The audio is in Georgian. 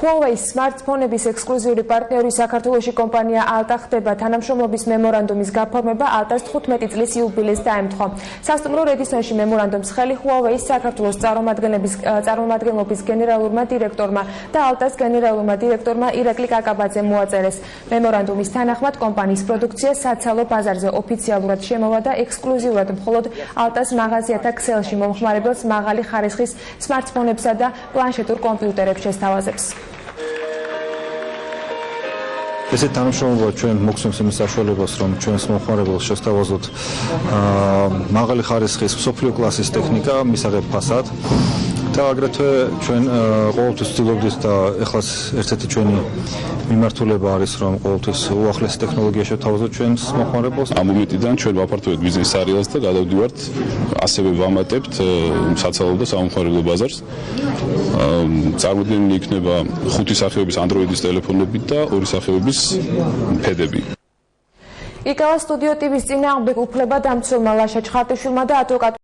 Huawei smartphone-ების ექსკლუზიური პარტნიორი საქართველოში კომპანია Alta ხდება თანამშრომლობის მემორანდუმის გაფორმება Alta-ს 15 წლის იუბილეს დაემთხვა. სასტუმრო რედისონში მემორანდუმს ხელი Huawei-ის საქართველოს წარმომადგენლობის გენერალურმა დირექტორმა და Alta-ს გენერალურმა დირექტორმა ირაკლი კაკაბაძემ მოაწერეს. მემორანდუმის თანახმად კომპანიის პროდუქცია საცალო ბაზარზე ოფიციალურად შემოვა და ექსკლუზიურად მხოლოდ Alta-ს მაღაზიათა ქსელში მომხმარებელს მაღალი ხარისხის smartphone-ებსა და პლანშეტურ კომპიუტერებს შესთავაზებს. ესეთ თანამშრომლობა ჩვენ მოგცემს იმის საშუალებას, რომ ჩვენს მომხმარებელს შესთავაზოთ მაღალი ხარისხის მსოფლიო კლასის ტექნიკა, მისაღებ ფასად. და აგრეთვე ჩვენ ყოველთვის ვცდილობთ და ეხლაც ერთ-ერთი ჩვენი მიმართულება არის, რომ ყოველთვის უახლესი ტექნოლოგია შევთავაზოთ ჩვენს მომხმარებელს. ამ მომენტიდან ჩვენ ვაფართოვებთ ბიზნეს არეალს და გადავდივართ, ასევე ვამატებთ საცალო და სამომხმარებლო ბაზარს. წარმოდგენილი იქნება 5 სახეობის Android-ის ტელეფონები და 2 სახეობის ფედები. იკავა სტუდიო ტივის წინააღმდეგ უფლება დამცველმა ლაშა ჩხარტიშვილმა და ადვოკატ